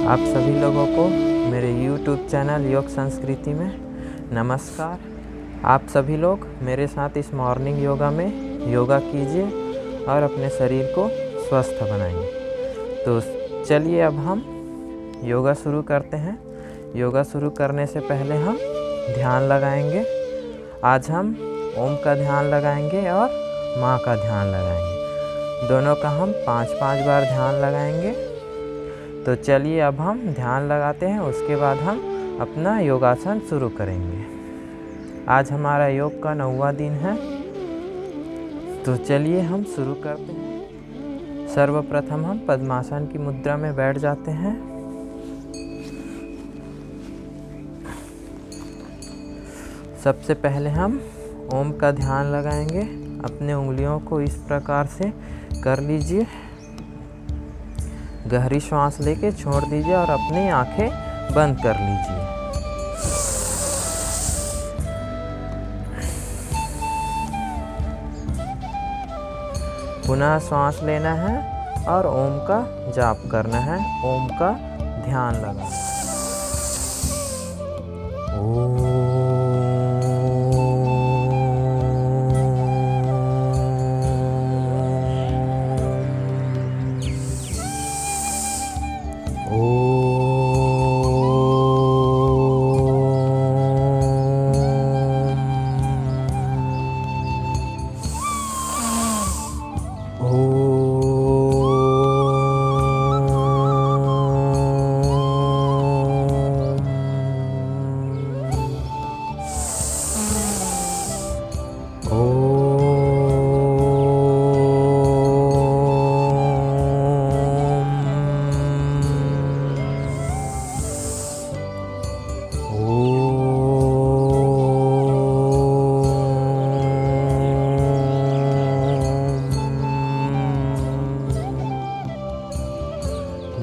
आप सभी लोगों को मेरे YouTube चैनल योग संस्कृति में नमस्कार। आप सभी लोग मेरे साथ इस मॉर्निंग योगा में योगा कीजिए और अपने शरीर को स्वस्थ बनाइए। तो चलिए अब हम योगा शुरू करते हैं। योगा शुरू करने से पहले हम ध्यान लगाएंगे। आज हम ओम का ध्यान लगाएंगे और माँ का ध्यान लगाएंगे। दोनों का हम 5-5 बार ध्यान लगाएंगे। तो चलिए अब हम ध्यान लगाते हैं, उसके बाद हम अपना योगासन शुरू करेंगे। आज हमारा योग का 9वां दिन है। तो चलिए हम शुरू करते हैं। सर्वप्रथम हम पद्मासन की मुद्रा में बैठ जाते हैं। सबसे पहले हम ओम का ध्यान लगाएंगे। अपने उंगलियों को इस प्रकार से कर लीजिए। गहरी श्वास लेके छोड़ दीजिए और अपनी आंखें बंद कर लीजिए। पुनः श्वास लेना है और ओम का जाप करना है। ओम का ध्यान लगाना है।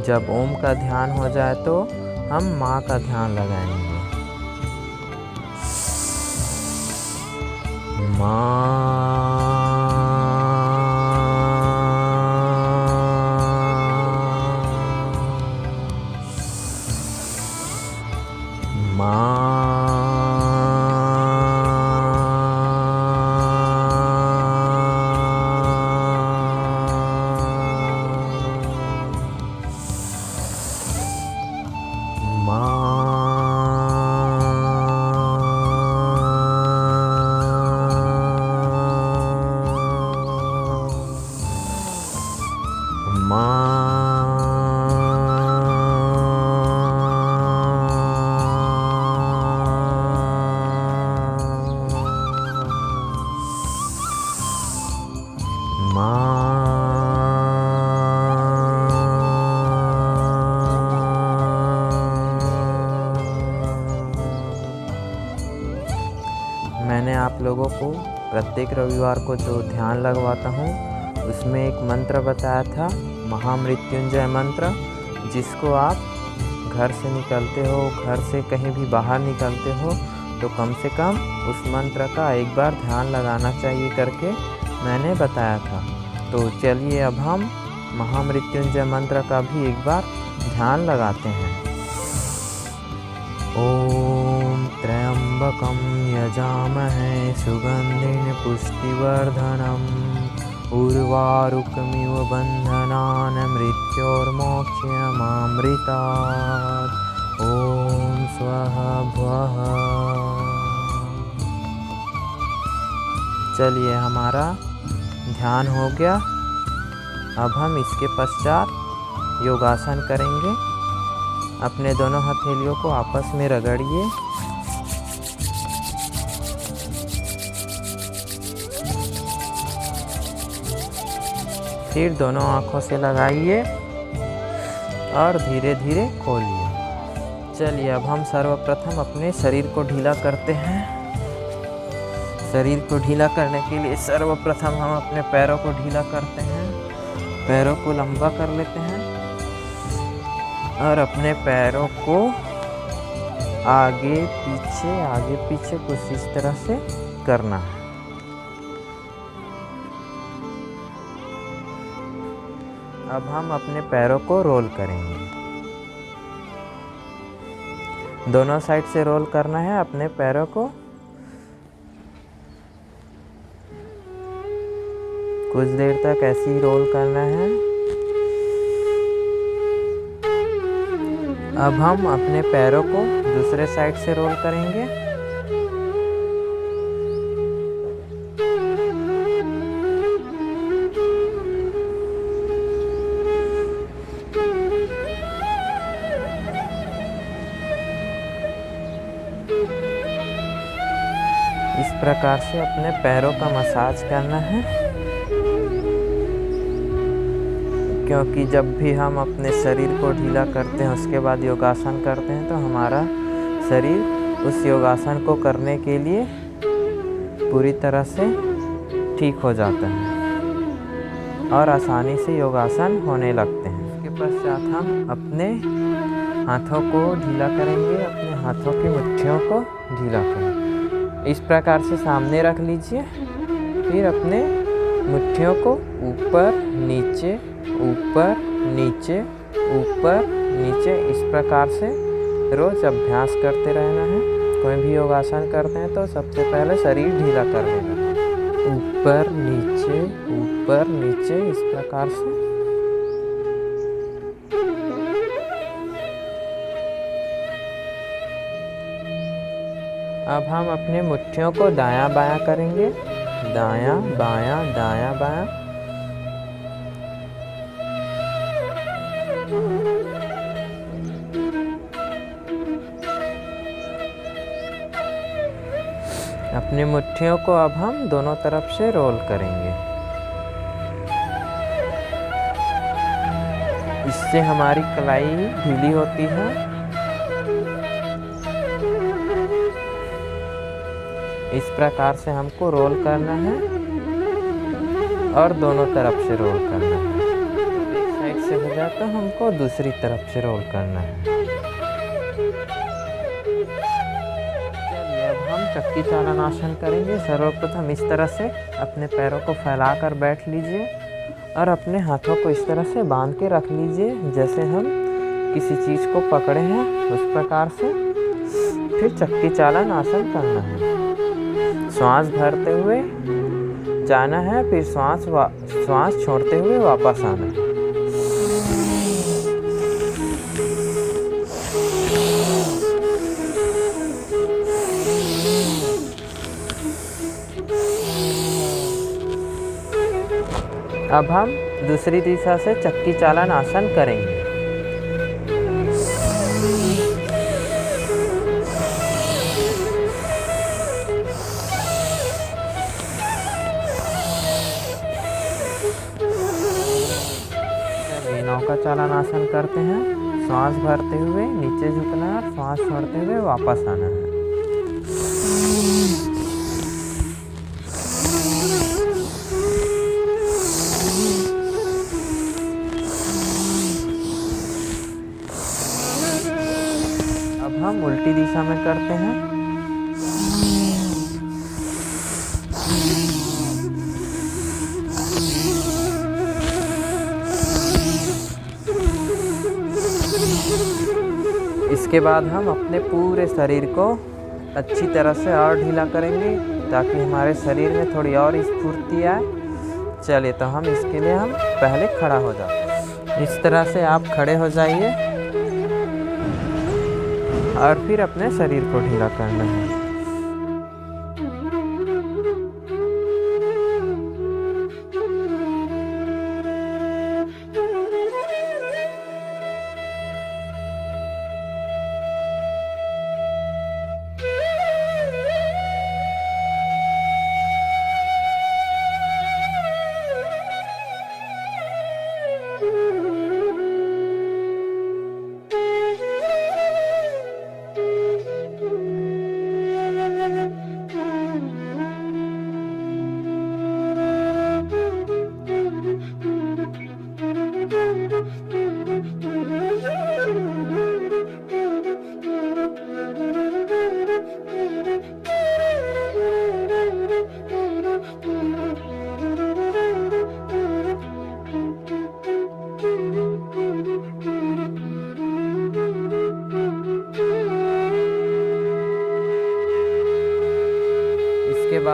जब ओम का ध्यान हो जाए तो हम माँ का ध्यान लगाएंगे। मैंने आप लोगों को प्रत्येक रविवार को जो ध्यान लगवाता हूँ उसमें एक मंत्र बताया था, महामृत्युंजय मंत्र, जिसको आप घर से निकलते हो, घर से कहीं भी बाहर निकलते हो तो कम से कम उस मंत्र का एक बार ध्यान लगाना चाहिए करके मैंने बताया था। तो चलिए अब हम महामृत्युंजय मंत्र का भी एक बार ध्यान लगाते हैं। ओम त्र्यंबकं यजामहे सुगंधिं पुष्टिवर्धनम् उर्वारुकमिव बन्धनान् मृत्योर्मोक्षयमामृतात्। ओम स्वः भुवः। चलिए हमारा ध्यान हो गया। अब हम इसके पश्चात योगासन करेंगे। अपने दोनों हथेलियों को आपस में रगड़िए। फिर दोनों आँखों से लगाइए और धीरे धीरे खोलिए। चलिए अब हम सर्वप्रथम अपने शरीर को ढीला करते हैं। शरीर को ढीला करने के लिए सर्वप्रथम हम अपने पैरों को ढीला करते हैं। पैरों को लंबा कर लेते हैं और अपने पैरों को आगे पीछे कुछ इस तरह से करना है। अब हम अपने पैरों को रोल करेंगे। दोनों साइड से रोल करना है अपने पैरों को। कुछ देर तक ऐसे ही रोल करना है। अब हम अपने पैरों को दूसरे साइड से रोल करेंगे। इस प्रकार से अपने पैरों का मसाज करना है, क्योंकि जब भी हम अपने शरीर को ढीला करते हैं उसके बाद योगासन करते हैं तो हमारा शरीर उस योगासन को करने के लिए पूरी तरह से ठीक हो जाता है और आसानी से योगासन होने लगते हैं। इसके पश्चात हम अपने हाथों को ढीला करेंगे, अपने हाथों की मुट्ठियों को ढीला करेंगे। इस प्रकार से सामने रख लीजिए। फिर अपने मुट्ठियों को ऊपर नीचे ऊपर नीचे ऊपर नीचे इस प्रकार से रोज अभ्यास करते रहना है। कोई भी योगासन करते हैं तो सबसे पहले शरीर ढीला कर लेना है। ऊपर नीचे इस प्रकार से। अब हम अपने मुट्ठियों को दायां बायां करेंगे, दायां बायां दायां बायां। अपनी मुट्ठियों को अब हम दोनों तरफ से रोल करेंगे। इससे हमारी कलाई ढीली होती है। इस प्रकार से हमको रोल करना है और दोनों तरफ से रोल करना है। एक साइड से हो जाए तो हमको दूसरी तरफ से रोल करना है। अब हम चक्की चालन आसन करेंगे। सर्वप्रथम इस तरह से अपने पैरों को फैलाकर बैठ लीजिए और अपने हाथों को इस तरह से बांध के रख लीजिए, जैसे हम किसी चीज़ को पकड़े हैं उस प्रकार से। फिर चक्की चालन आसन करना है। श्वास भरते हुए जाना है, फिर श्वास छोड़ते हुए वापस आना है। अब हम दूसरी दिशा से चक्की चालन आसन करेंगे। नौका चालन आसन करते हैं। श्वास भरते हुए नीचे झुकना है, श्वास छोड़ते हुए वापस आना है। अब हम उल्टी दिशा में करते हैं। इसके बाद हम अपने पूरे शरीर को अच्छी तरह से और ढीला करेंगे ताकि हमारे शरीर में थोड़ी और स्फूर्ति आए। चलिए, तो हम इसके लिए हम पहले खड़ा हो जाते हैं। इस तरह से आप खड़े हो जाइए और फिर अपने शरीर को ढीला करना है।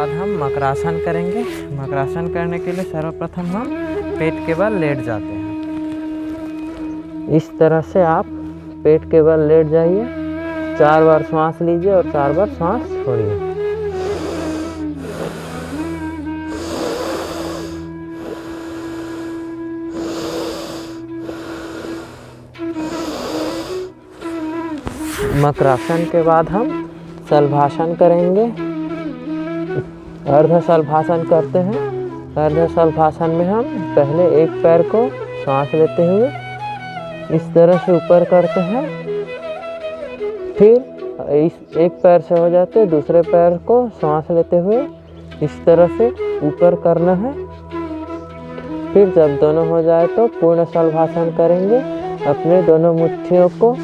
बाद हम मकरासन करेंगे। मकरासन करने के लिए सर्वप्रथम हम पेट के बल लेट जाते हैं। इस तरह से आप पेट के बल लेट जाइए, 4 बार सांस लीजिए और 4 बार सांस छोड़िए। मकरासन के बाद हम शलभासन करेंगे। अर्ध शलभासन करते हैं। अर्ध शलभासन में हम पहले एक पैर को सांस लेते हुए इस तरह से ऊपर करते हैं, फिर इस एक पैर से हो जाते दूसरे पैर को सांस लेते हुए इस तरह से ऊपर करना है। फिर जब दोनों हो जाए तो पूर्ण शलभासन करेंगे। अपने दोनों मुट्ठियों को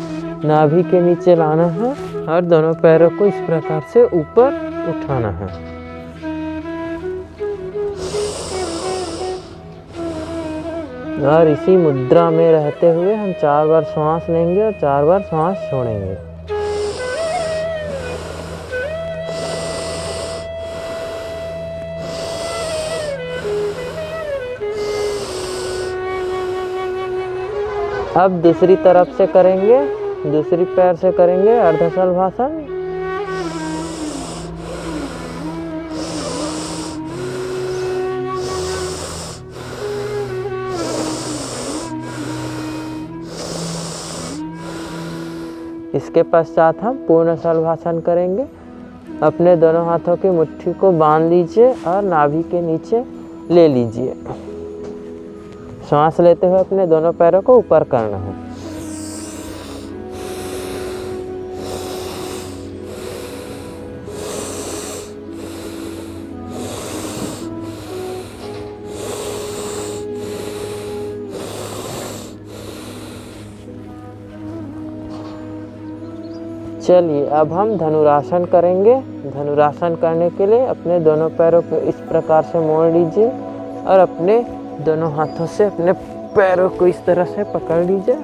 नाभि के नीचे लाना है और दोनों पैरों को इस प्रकार से ऊपर उठाना है। और इसी मुद्रा में रहते हुए हम 4 बार सांस लेंगे और 4 बार सांस छोड़ेंगे। अब दूसरी तरफ से करेंगे, दूसरी पैर से करेंगे अर्ध शलभासन। इसके पश्चात हम पूर्ण शलभासन करेंगे। अपने दोनों हाथों की मुट्ठी को बांध लीजिए और नाभि के नीचे ले लीजिए। सांस लेते हुए अपने दोनों पैरों को ऊपर करना है। चलिए अब हम धनुरासन करेंगे। धनुरासन करने के लिए अपने दोनों पैरों को इस प्रकार से मोड़ लीजिए और अपने दोनों हाथों से अपने पैरों को इस तरह से पकड़ लीजिए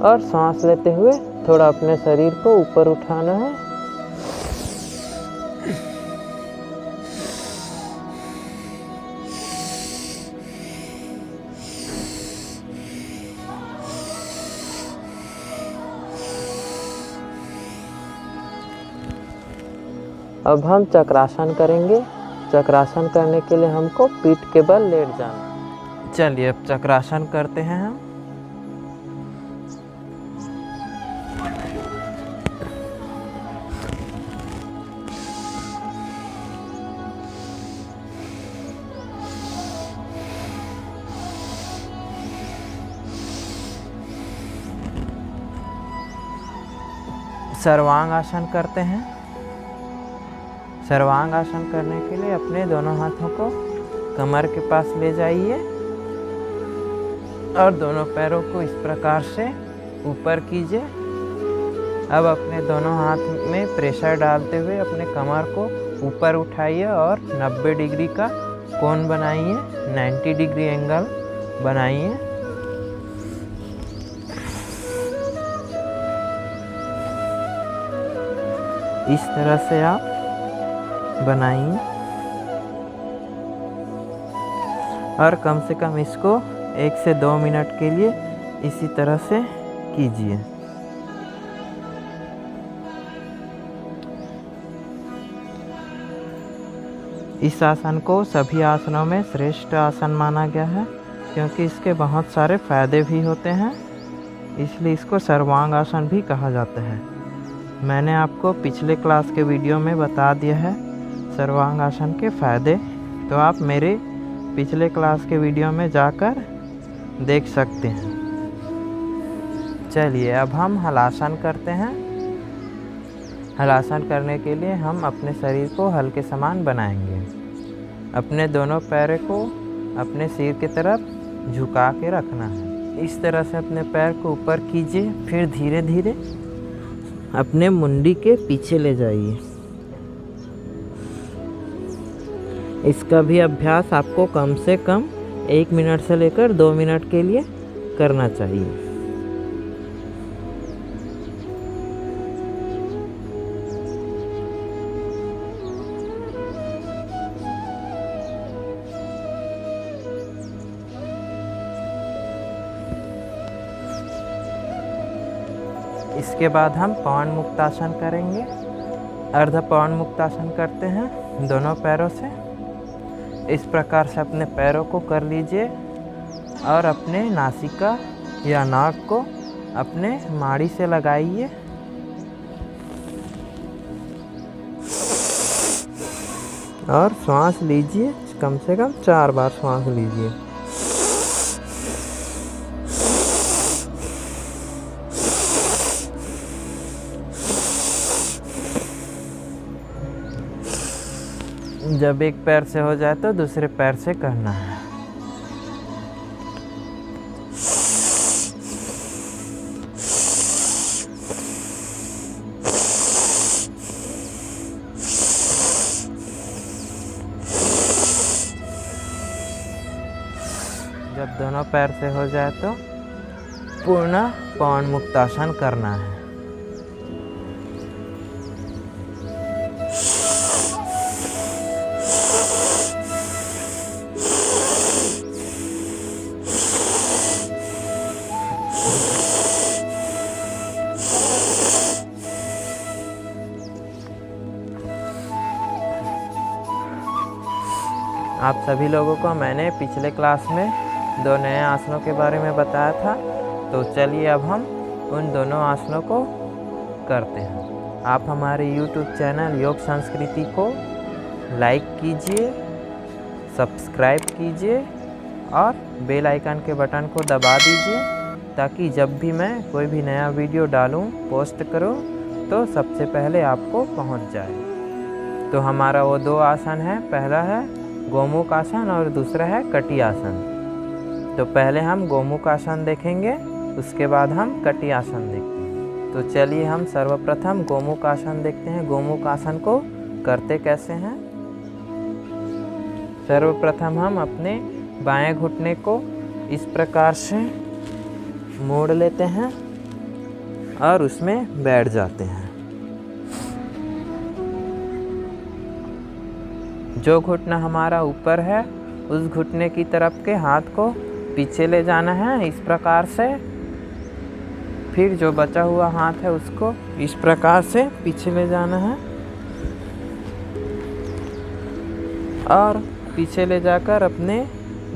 और सांस लेते हुए थोड़ा अपने शरीर को ऊपर उठाना है। अब हम चक्रासन करेंगे। चक्रासन करने के लिए हमको पीठ के बल लेट जाना। चलिए अब चक्रासन करते हैं हम। सर्वांग आसन करते हैं। सर्वांग आसन करने के लिए अपने दोनों हाथों को कमर के पास ले जाइए और दोनों पैरों को इस प्रकार से ऊपर कीजिए। अब अपने दोनों हाथ में प्रेशर डालते हुए अपने कमर को ऊपर उठाइए और 90 डिग्री का कोण बनाइए, 90 डिग्री एंगल बनाइए। इस तरह से आप बनाइए और कम से कम इसको 1 से 2 मिनट के लिए इसी तरह से कीजिए। इस आसन को सभी आसनों में श्रेष्ठ आसन माना गया है क्योंकि इसके बहुत सारे फायदे भी होते हैं, इसलिए इसको सर्वांग आसन भी कहा जाता है। मैंने आपको पिछले क्लास के वीडियो में बता दिया है सर्वांग आसन के फायदे, तो आप मेरे पिछले क्लास के वीडियो में जाकर देख सकते हैं। चलिए अब हम हलासन करते हैं। हलासन करने के लिए हम अपने शरीर को हल्के समान बनाएंगे। अपने दोनों पैरों को अपने सिर की तरफ झुका के रखना है। इस तरह से अपने पैर को ऊपर कीजिए, फिर धीरे धीरे अपने मुंडी के पीछे ले जाइए। इसका भी अभ्यास आपको कम से कम 1 मिनट से लेकर 2 मिनट के लिए करना चाहिए। इसके बाद हम पवन मुक्तासन करेंगे। अर्ध पवन मुक्तासन करते हैं दोनों पैरों से। इस प्रकार से अपने पैरों को कर लीजिए और अपने नासिका या नाक को अपने माड़ी से लगाइए। और श्वास लीजिए, कम से कम 4 बार श्वास लीजिए। जब एक पैर से हो जाए तो दूसरे पैर से करना है। जब दोनों पैर से हो जाए तो पूर्ण पवन मुक्तासन करना है। आप सभी लोगों को मैंने पिछले क्लास में 2 नए आसनों के बारे में बताया था, तो चलिए अब हम उन दोनों आसनों को करते हैं। आप हमारे YouTube चैनल योग संस्कृति को लाइक कीजिए, सब्सक्राइब कीजिए और बेल आइकन के बटन को दबा दीजिए, ताकि जब भी मैं कोई भी नया वीडियो डालूं, पोस्ट करूं, तो सबसे पहले आपको पहुंच जाए। तो हमारा वो 2 आसन है, पहला है गोमुख आसन और दूसरा है कटी आसन। तो पहले हम गोमुख आसन देखेंगे, उसके बाद हम कटी आसन देखते हैं। तो चलिए हम सर्वप्रथम गोमुख आसन देखते हैं। गोमुख आसन को करते कैसे हैं। सर्वप्रथम हम अपने बाएं घुटने को इस प्रकार से मोड़ लेते हैं और उसमें बैठ जाते हैं। जो घुटना हमारा ऊपर है उस घुटने की तरफ के हाथ को पीछे ले जाना है इस प्रकार से। फिर जो बचा हुआ हाथ है उसको इस प्रकार से पीछे ले जाना है और पीछे ले जाकर अपने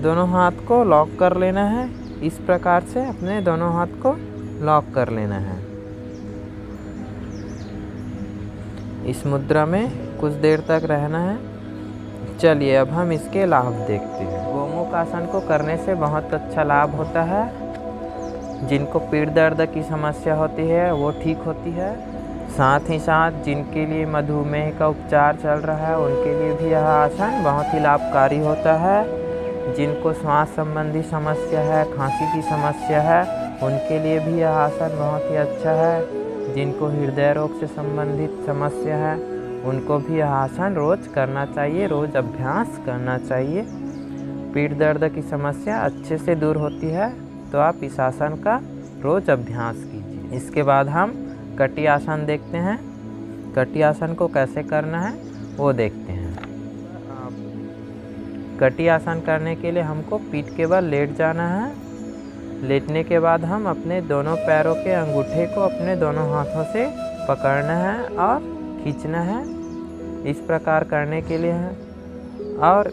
दोनों हाथ को लॉक कर लेना है। इस प्रकार से अपने दोनों हाथ को लॉक कर लेना है। इस मुद्रा में कुछ देर तक रहना है। चलिए अब हम इसके लाभ देखते हैं। गोमुख आसन को करने से बहुत अच्छा लाभ होता है। जिनको पीठ दर्द की समस्या होती है वो ठीक होती है। साथ ही साथ जिनके लिए मधुमेह का उपचार चल रहा है उनके लिए भी यह आसन बहुत ही लाभकारी होता है। जिनको श्वास संबंधी समस्या है, खांसी की समस्या है, उनके लिए भी यह आसन बहुत ही अच्छा है। जिनको हृदय रोग से संबंधित समस्या है उनको भी यह आसन रोज करना चाहिए, रोज अभ्यास करना चाहिए। पीठ दर्द की समस्या अच्छे से दूर होती है, तो आप इस आसन का रोज अभ्यास कीजिए। इसके बाद हम कटी आसन देखते हैं। कटी आसन को कैसे करना है वो देखते हैं। कटी आसन करने के लिए हमको पीठ के बल लेट जाना है। लेटने के बाद हम अपने दोनों पैरों के अंगूठे को अपने दोनों हाथों से पकड़ना है और खींचना है। इस प्रकार करने के लिए है। और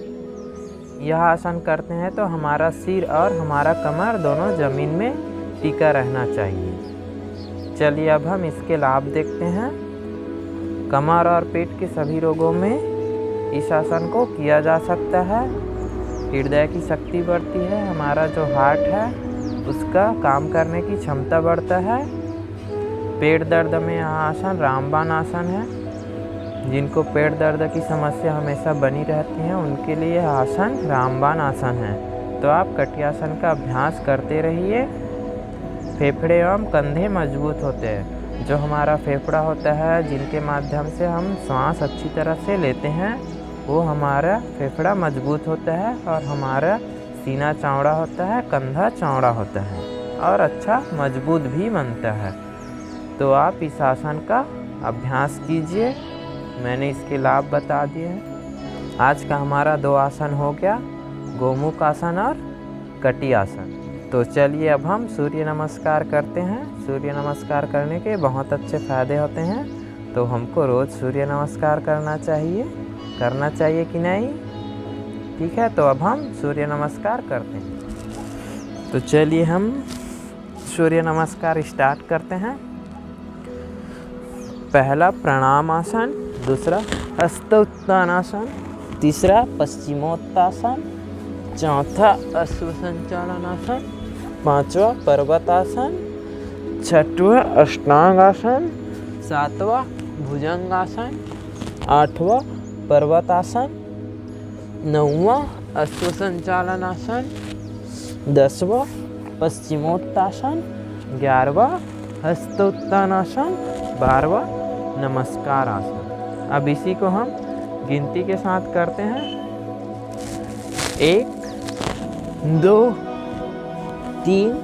यह आसन करते हैं तो हमारा सिर और हमारा कमर दोनों ज़मीन में टिका रहना चाहिए। चलिए अब हम इसके लाभ देखते हैं। कमर और पेट के सभी रोगों में इस आसन को किया जा सकता है। हृदय की शक्ति बढ़ती है, हमारा जो हार्ट है उसका काम करने की क्षमता बढ़ता है। पेट दर्द में यह आसन रामबाण आसन है। जिनको पेट दर्द की समस्या हमेशा बनी रहती है उनके लिए यह आसन रामबाण आसन है। तो आप कटी आसन का अभ्यास करते रहिए। फेफड़े एवं कंधे मजबूत होते हैं। जो हमारा फेफड़ा होता है, जिनके माध्यम से हम सांस अच्छी तरह से लेते हैं, वो हमारा फेफड़ा मजबूत होता है और हमारा सीना चौड़ा होता है, कंधा चौड़ा होता है और अच्छा मजबूत भी बनता है। तो आप इस आसन का अभ्यास कीजिए। मैंने इसके लाभ बता दिए हैं। आज का हमारा 2 आसन हो गया, गोमुख आसन और कटी आसन। तो तो चलिए अब हम सूर्य नमस्कार करते हैं। सूर्य नमस्कार करने के बहुत अच्छे फ़ायदे होते हैं, तो हमको रोज़ सूर्य नमस्कार करना चाहिए कि नहीं? ठीक है, तो अब हम सूर्य नमस्कार करते हैं। तो चलिए हम सूर्य नमस्कार स्टार्ट करते हैं। पहला प्रणाम आसन, दूसरा हस्तोत्तानासन, तीसरा पश्चिमोत्तासन, चौथा अश्व संचालनासन, पांचवा पर्वतासन, छठवा अष्टांगासन, सातवां भुजंगासन, आठवां पर्वतासन, नौवां अश्व संचालनासन, 10वां पश्चिमोत्तासन, 11वां हस्तोत्तानासन, 12वां नमस्कार आसन। अब इसी को हम गिनती के साथ करते हैं। 1 2 3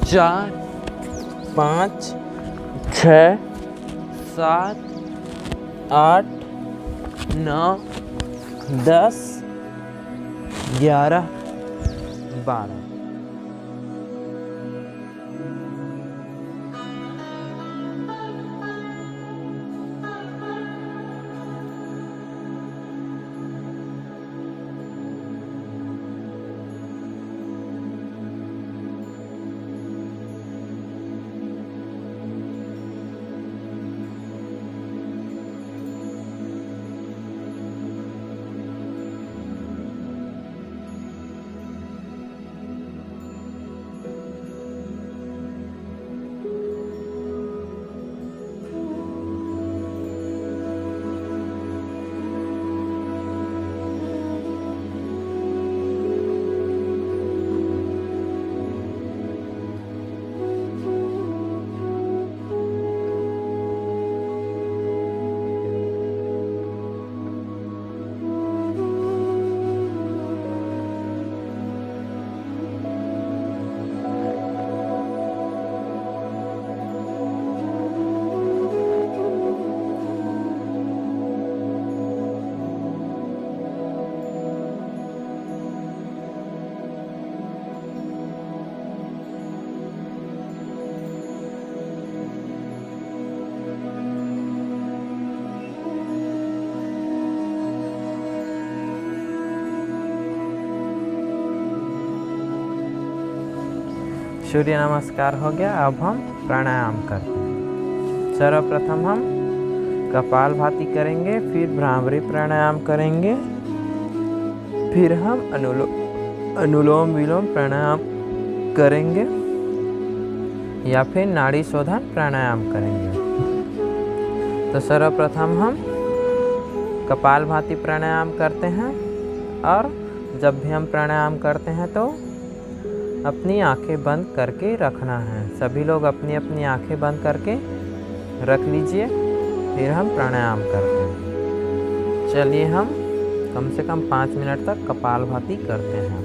4 5 6 7 8 9 10 11 12। सूर्य नमस्कार हो गया। अब हम प्राणायाम करते हैं। सर्वप्रथम हम कपालभाति करेंगे, फिर भ्रामरी प्राणायाम करेंगे, फिर हम अनुलोम विलोम प्राणायाम करेंगे या फिर नाड़ी शोधन प्राणायाम करेंगे। तो सर्वप्रथम हम कपालभाति प्राणायाम करते हैं, और जब भी हम प्राणायाम करते हैं तो अपनी आंखें बंद करके रखना है। सभी लोग अपनी अपनी आंखें बंद करके रख लीजिए, फिर हम प्राणायाम करते हैं। चलिए हम कम से कम 5 मिनट तक कपालभाति करते हैं।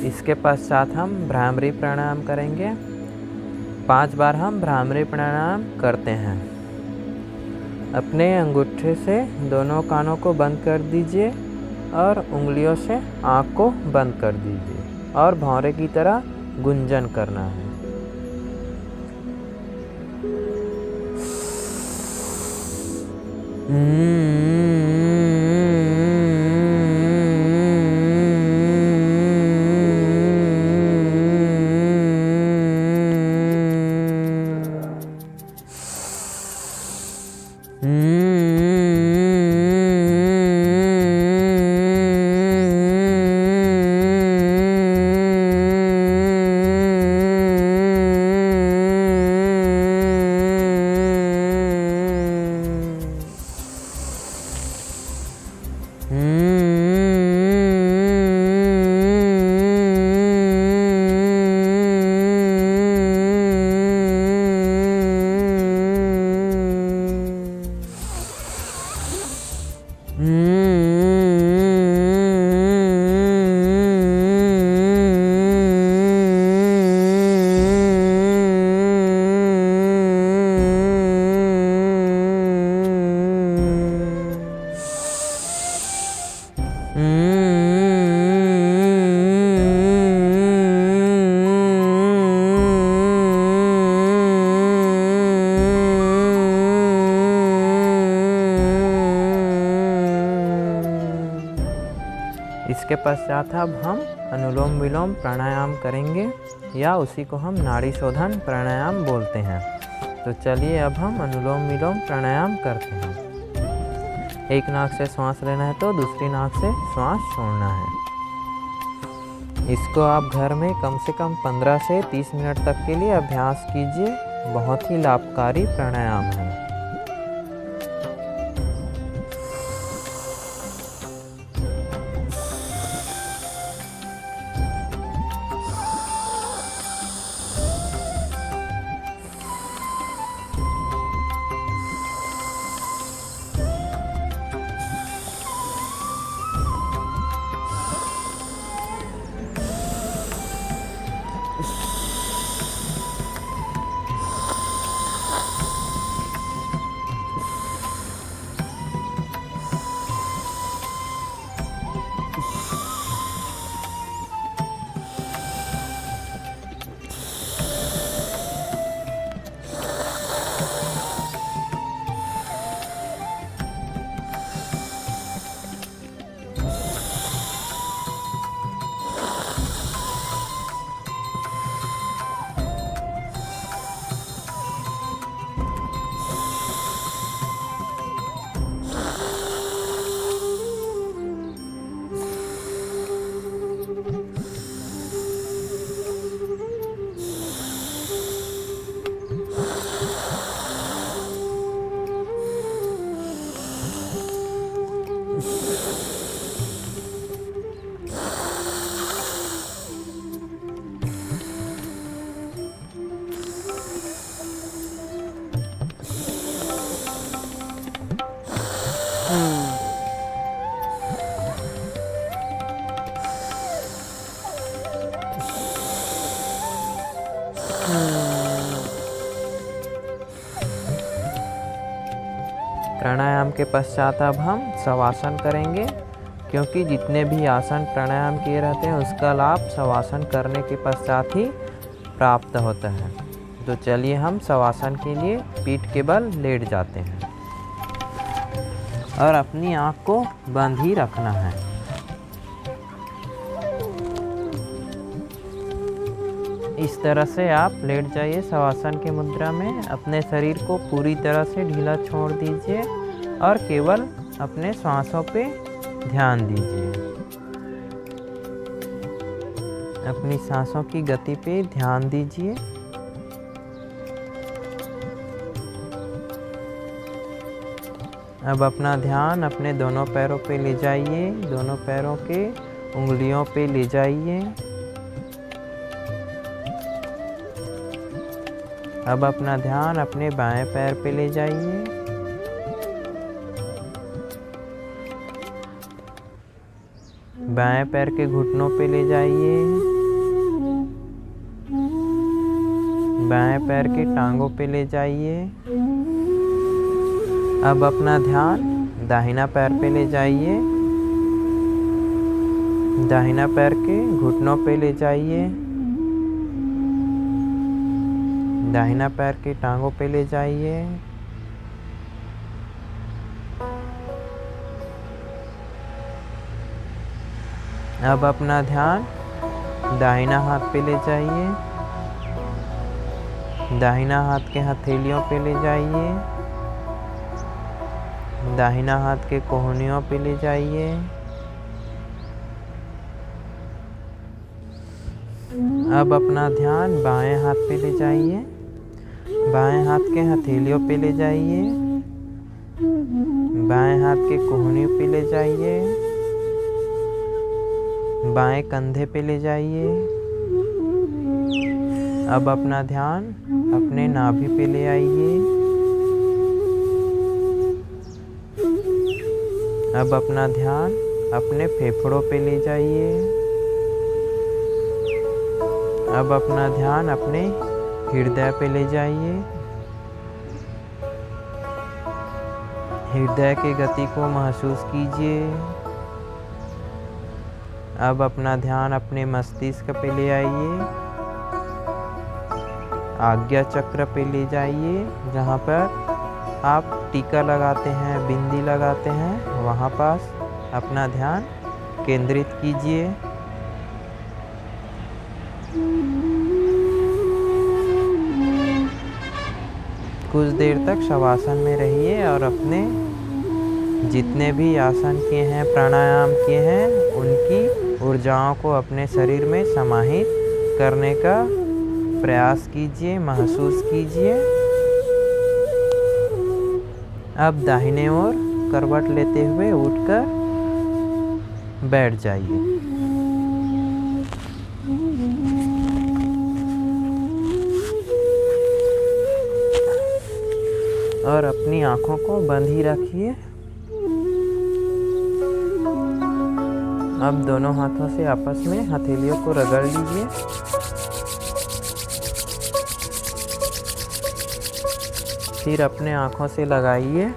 इसके पश्चात हम भ्रामरी प्राणायाम करेंगे। 5 बार हम भ्रामरी प्राणायाम करते हैं। अपने अंगूठे से दोनों कानों को बंद कर दीजिए और उंगलियों से आँख को बंद कर दीजिए और भौरे की तरह गुंजन करना है। इसके पश्चात अब हम अनुलोम विलोम प्राणायाम करेंगे या उसी को हम नाड़ी शोधन प्राणायाम बोलते हैं। तो चलिए अब हम अनुलोम विलोम प्राणायाम करते हैं। एक नाक से सांस लेना है तो दूसरी नाक से सांस छोड़ना है। इसको आप घर में कम से कम 15 से 30 मिनट तक के लिए अभ्यास कीजिए। बहुत ही लाभकारी प्राणायाम है। प्राणायाम के पश्चात अब हम शवासन करेंगे, क्योंकि जितने भी आसन प्राणायाम किए रहते हैं उसका लाभ शवासन करने के पश्चात ही प्राप्त होता है। तो चलिए हम शवासन के लिए पीठ के बल लेट जाते हैं और अपनी आँख को बंद ही रखना है। इस तरह से आप लेट जाइए शवासन की मुद्रा में। अपने शरीर को पूरी तरह से ढीला छोड़ दीजिए और केवल अपने सांसों पे ध्यान दीजिए। अपनी सांसों की गति पे ध्यान दीजिए। अब अपना ध्यान अपने दोनों पैरों पे ले जाइए। दोनों पैरों के उंगलियों पे ले जाइए। अब अपना ध्यान अपने बाएं पैर पे ले जाइए। बाएं पैर के घुटनों पे ले जाइए। बाएं पैर के टांगों पे ले जाइए। अब अपना ध्यान दाहिना पैर पे ले जाइए। दाहिना पैर के घुटनों पे ले जाइए। दाहिना पैर के टांगों पे ले जाइए। अब अपना ध्यान दाहिना हाथ पे ले जाइए। दाहिना हाथ के हथेलियों पे ले जाइए। दाहिना हाथ के कोहनियों पे ले जाइए। अब अपना ध्यान बाएं हाथ पे ले जाइए। बाएं हाथ के हथेलियों पे ले जाइए। बाएं हाथ के कोहनी पे ले जाइए, बाएं कंधे पे ले जाइए। अब अपना ध्यान अपने नाभि पे ले आइए। अब अपना ध्यान अपने फेफड़ों पे ले जाइए। अब अपना ध्यान अपने हृदय पे ले जाइए। हृदय की गति को महसूस कीजिए। अब अपना ध्यान अपने मस्तिष्क पे ले आइए। आज्ञा चक्र पे ले जाइए, जहाँ पर आप टीका लगाते हैं, बिंदी लगाते हैं, वहाँ पास अपना ध्यान केंद्रित कीजिए। कुछ देर तक शवासन में रहिए और अपने जितने भी आसन किए हैं, प्राणायाम किए हैं, उनकी ऊर्जाओं को अपने शरीर में समाहित करने का प्रयास कीजिए, महसूस कीजिए। अब दाहिने ओर करवट लेते हुए उठकर बैठ जाइए। और अपनी आंखों को बंद ही रखिए। अब दोनों हाथों से आपस में हथेलियों को रगड़ लीजिए। फिर अपने आंखों से लगाइए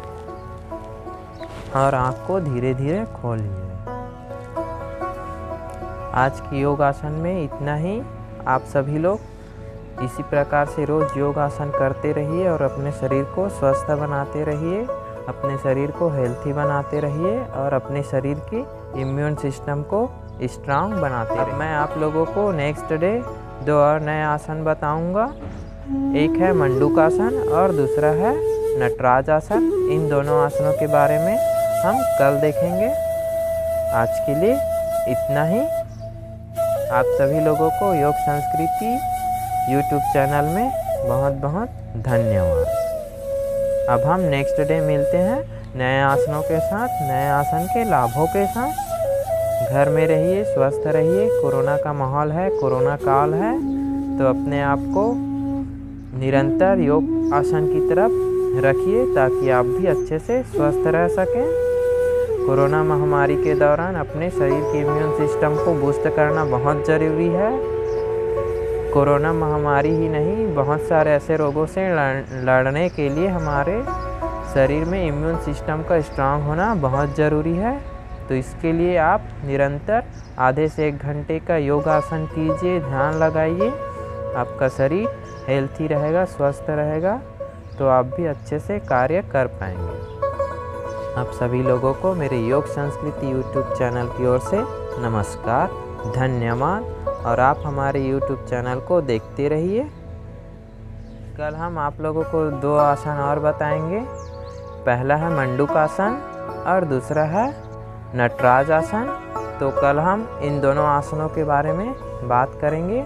और आंख को धीरे धीरे खोलिए। आज की योगासन में इतना ही। आप सभी लोग इसी प्रकार से रोज योगासन करते रहिए और अपने शरीर को स्वस्थ बनाते रहिए, अपने शरीर को हेल्थी बनाते रहिए और अपने शरीर की इम्यून सिस्टम को स्ट्रांग बनाते रहिए। मैं आप लोगों को नेक्स्ट डे 2 और नए आसन बताऊंगा। एक है मंडूकासन और दूसरा है नटराज आसन। इन दोनों आसनों के बारे में हम कल देखेंगे। आज के लिए इतना ही। आप सभी लोगों को योग संस्कृति YouTube चैनल में बहुत बहुत धन्यवाद। अब हम नेक्स्ट डे मिलते हैं नए आसनों के साथ, नए आसन के लाभों के साथ। घर में रहिए, स्वस्थ रहिए। कोरोना का माहौल है, कोरोना काल है, तो अपने आप को निरंतर योग आसन की तरफ रखिए ताकि आप भी अच्छे से स्वस्थ रह सकें। कोरोना महामारी के दौरान अपने शरीर के इम्यून सिस्टम को बूस्ट करना बहुत ज़रूरी है। कोरोना महामारी ही नहीं, बहुत सारे ऐसे रोगों से लड़ने के लिए हमारे शरीर में इम्यून सिस्टम का स्ट्रांग होना बहुत ज़रूरी है। तो इसके लिए आप निरंतर आधे से 1 घंटे का योगासन कीजिए, ध्यान लगाइए। आपका शरीर हेल्थी रहेगा, स्वस्थ रहेगा, तो आप भी अच्छे से कार्य कर पाएंगे। आप सभी लोगों को मेरे योग संस्कृति YouTube चैनल की ओर से नमस्कार, धन्यवाद। और आप हमारे YouTube चैनल को देखते रहिए। कल हम आप लोगों को 2 आसन और बताएंगे। पहला है मंडूकासन और दूसरा है नटराज आसन। तो कल हम इन दोनों आसनों के बारे में बात करेंगे।